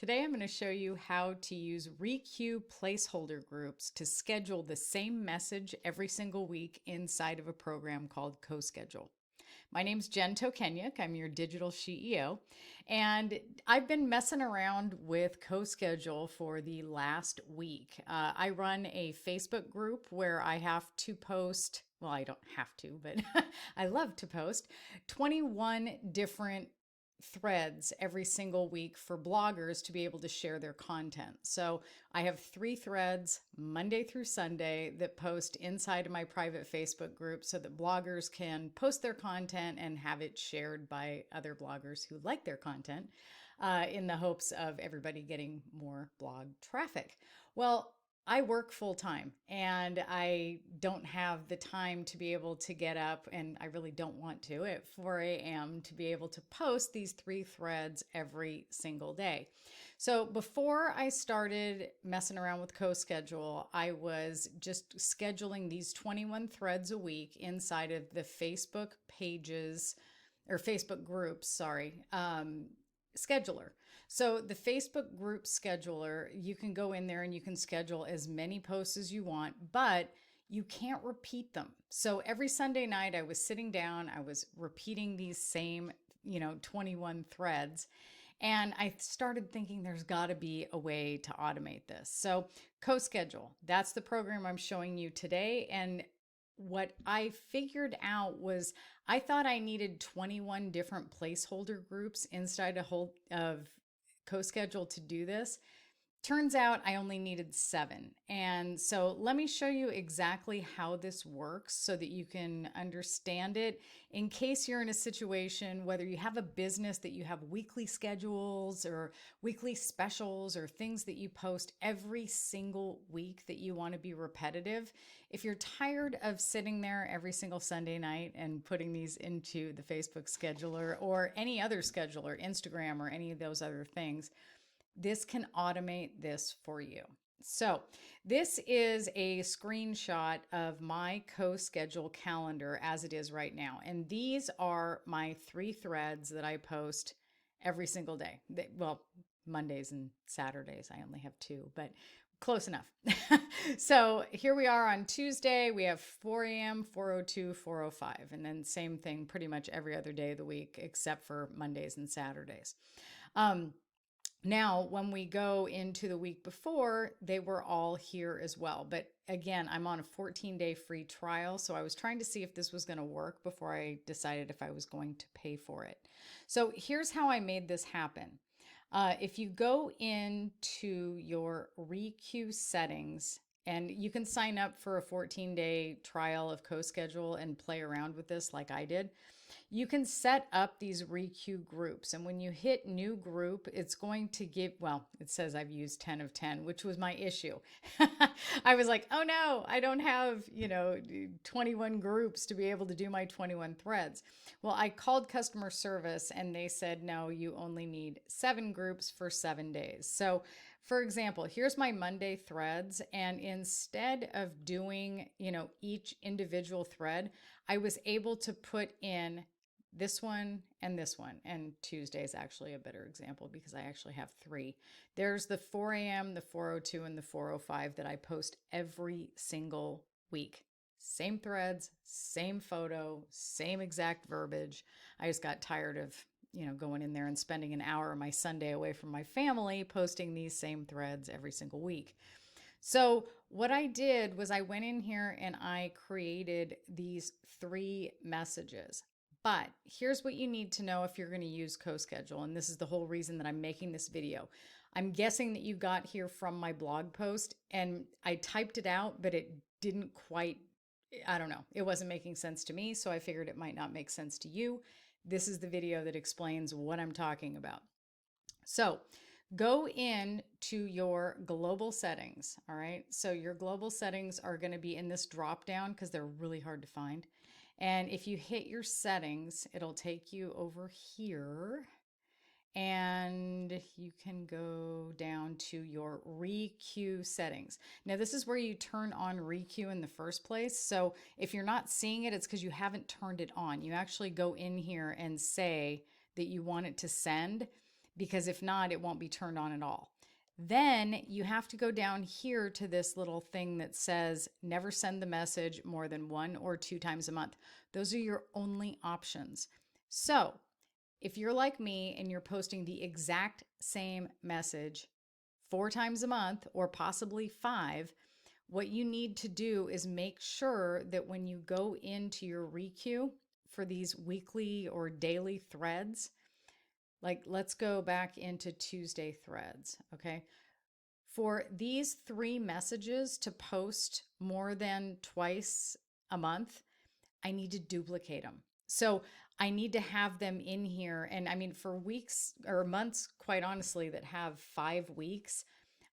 Today I'm going to show you how to use Requeue placeholder groups to schedule the same message every single week inside of a program called CosSchedule. My name's Jen Tokenyuk. I'm your digital CEO, and I've been messing around with CosSchedule for the last week. I run a Facebook group where I have to post, well, I don't have to, but I love to post 21 different threads every single week for bloggers to be able to share their content. So I have 3 threads Monday through Sunday that post inside of my private Facebook group so that bloggers can post their content and have it shared by other bloggers who like their content in the hopes of everybody getting more blog traffic. Well, I work full time and I don't have the time to be able to get up, and I really don't want to, at 4 a.m. to be able to post these 3 threads every single day. So before I started messing around with CosSchedule, I was just scheduling these 21 threads a week inside of the Facebook pages or Facebook groups, scheduler. So the Facebook group scheduler, you can go in there and you can schedule as many posts as you want, but you can't repeat them. So every Sunday night I was sitting down, I was repeating these same, 21 threads. And I started thinking there's got to be a way to automate this. So CosSchedule, that's the program I'm showing you today. And what I figured out was I thought I needed 21 different placeholder groups inside of CosSchedule to do this. Turns out I only needed 7. And so let me show you exactly how this works so that you can understand it in case you're in a situation, whether you have a business that you have weekly schedules or weekly specials or things that you post every single week that you want to be repetitive. If you're tired of sitting there every single Sunday night and putting these into the Facebook scheduler or any other scheduler, Instagram or any of those other things, this can automate this for you. So this is a screenshot of my CosSchedule calendar as it is right now. And these are my 3 threads that I post every single day. Well, Mondays and Saturdays, I only have 2, but close enough. So here we are on Tuesday. We have 4 a.m., 4:02, 4:05, and then same thing pretty much every other day of the week except for Mondays and Saturdays. Now, when we go into the week before, they were all here as well. But again, I'm on a 14-day free trial, so I was trying to see if this was going to work before I decided if I was going to pay for it. So here's how I made this happen. If you go into your Req settings, and you can sign up for a 14-day trial of CosSchedule and play around with this like I did. You can set up these Requeue groups, and when you hit new group, it's going to give, well, it says I've used 10 of 10, which was my issue. I was like, oh no, I don't have, 21 groups to be able to do my 21 threads. Well, I called customer service and they said, no, you only need 7 groups for 7 days. So for example, here's my Monday threads. And instead of doing, each individual thread, I was able to put in this one and this one. And Tuesday is actually a better example because I actually have 3. There's the 4 a.m., the 4:02, and the 4:05 that I post every single week. Same threads, same photo, same exact verbiage. I just got tired of going in there and spending an hour of my Sunday away from my family posting these same threads every single week. So what I did was I went in here and I created these 3 messages. But here's what you need to know if you're going to use CosSchedule, and this is the whole reason that I'm making this video. I'm guessing that you got here from my blog post, and I typed it out, but it didn't quite, I don't know, it wasn't making sense to me, so I figured it might not make sense to you. This is the video that explains what I'm talking about. So go in to your global settings, all right? So your global settings are going to be in this drop down because they're really hard to find. And if you hit your settings, it'll take you over here and you can go down to your Requeue settings. Now this is where you turn on Requeue in the first place. So if you're not seeing it, it's because you haven't turned it on. You actually go in here and say that you want it to send, because if not, it won't be turned on at all. Then you have to go down here to this little thing that says never send the message more than 1 or 2 times a month. Those are your only options. So if you're like me and you're posting the exact same message 4 times a month or possibly 5, what you need to do is make sure that when you go into your Requeue for these weekly or daily threads, like let's go back into Tuesday threads, okay? For these 3 messages to post more than twice a month, I need to duplicate them. So I need to have them in here. And I mean, for weeks or months, quite honestly, that have 5 weeks,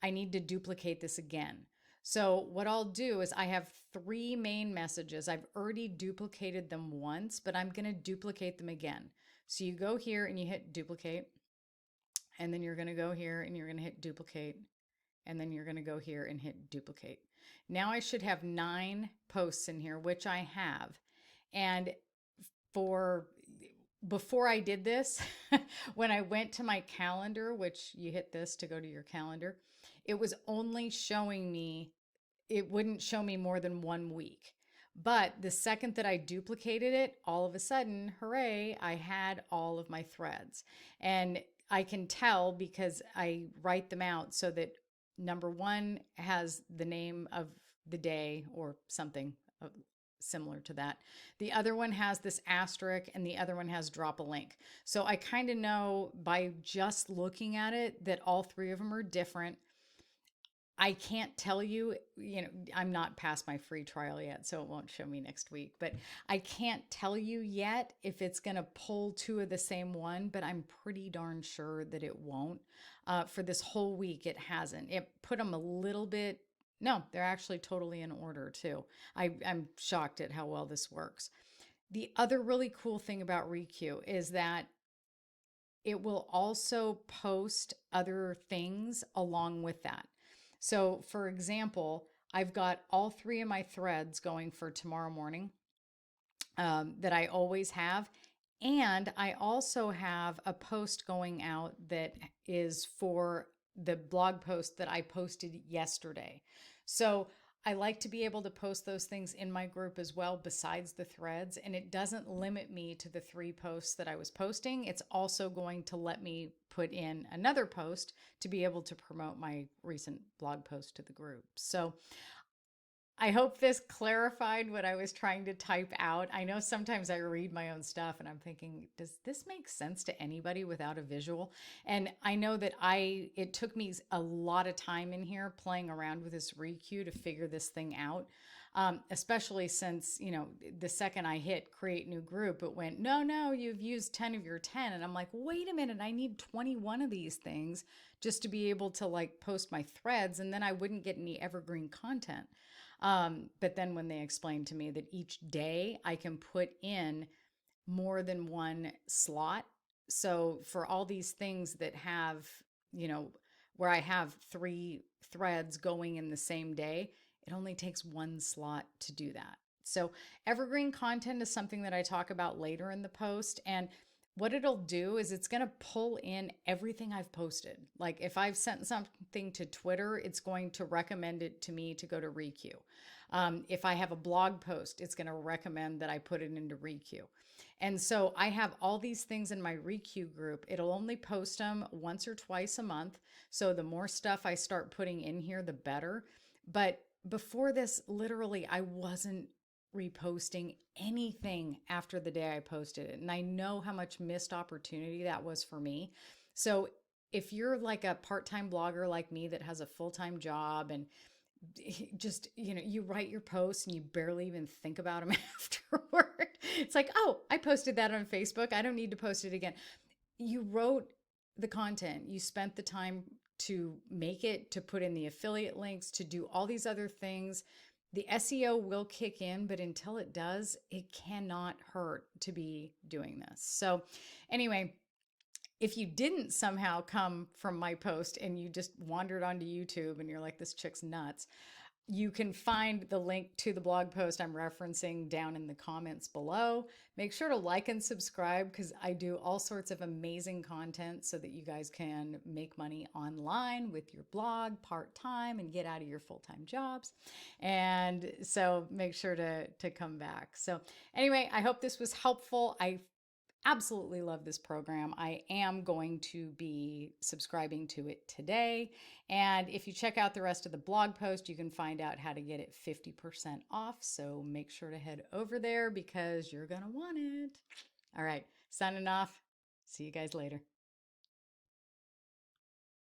I need to duplicate this again. So what I'll do is I have 3 main messages. I've already duplicated them once, but I'm going to duplicate them again. So you go here and you hit duplicate, and then you're going to go here and you're going to hit duplicate, and then you're going to go here and hit duplicate. Now I should have 9 posts in here, which I have. And before I did this, when I went to my calendar, which you hit this to go to your calendar, it was only showing me, it wouldn't show me more than 1 week. But the second that I duplicated it, all of a sudden, hooray, I had all of my threads. And I can tell because I write them out so that number 1 has the name of the day or something similar to that. The other one has this asterisk and the other one has drop a link. So I kind of know by just looking at it that all 3 of them are different. I can't tell you, I'm not past my free trial yet, so it won't show me next week, but I can't tell you yet if it's going to pull 2 of the same one, but I'm pretty darn sure that it won't. For this whole week, it hasn't. It put them a little bit. No, they're actually totally in order too. I'm shocked at how well this works. The other really cool thing about Requeue is that it will also post other things along with that. So for example, I've got all 3 of my threads going for tomorrow morning that I always have. And I also have a post going out that is for the blog post that I posted yesterday. So I like to be able to post those things in my group as well, besides the threads. And it doesn't limit me to the 3 posts that I was posting. It's also going to let me put in another post to be able to promote my recent blog post to the group. So I hope this clarified what I was trying to type out. I know sometimes I read my own stuff and I'm thinking, does this make sense to anybody without a visual? And I know that it took me a lot of time in here playing around with this Requeue to figure this thing out. Especially since, the second I hit create new group, it went, no, you've used 10 of your 10. And I'm like, wait a minute, I need 21 of these things just to be able to like post my threads. And then I wouldn't get any evergreen content. But then when they explained to me that each day I can put in more than 1 slot. So for all these things that have, where I have 3 threads going in the same day, it only takes 1 slot to do that. So evergreen content is something that I talk about later in the post. And what it'll do is it's going to pull in everything I've posted. Like if I've sent something to Twitter, it's going to recommend it to me to go to Requeue. If I have a blog post, it's going to recommend that I put it into Requeue. And so I have all these things in my Requeue group. It'll only post them once or twice a month. So the more stuff I start putting in here, the better. But before this, literally, I wasn't reposting anything after the day I posted it. And I know how much missed opportunity that was for me. So if you're like a part-time blogger like me that has a full-time job and just, you write your posts and you barely even think about them afterward. It's like, oh, I posted that on Facebook. I don't need to post it again. You wrote the content. You spent the time to make it, to put in the affiliate links, to do all these other things. The SEO will kick in, but until it does, it cannot hurt to be doing this. So anyway, if you didn't somehow come from my post and you just wandered onto YouTube and you're like, this chick's nuts, You can find the link to the blog post I'm referencing down in the comments below. Make sure to like and subscribe because I do all sorts of amazing content so that you guys can make money online with your blog part-time and get out of your full-time jobs. And so make sure to come back. So anyway, I hope this was helpful. I absolutely love this program. I am going to be subscribing to it today. And if you check out the rest of the blog post, you can find out how to get it 50% off. So make sure to head over there because you're going to want it. All right, signing off. See you guys later.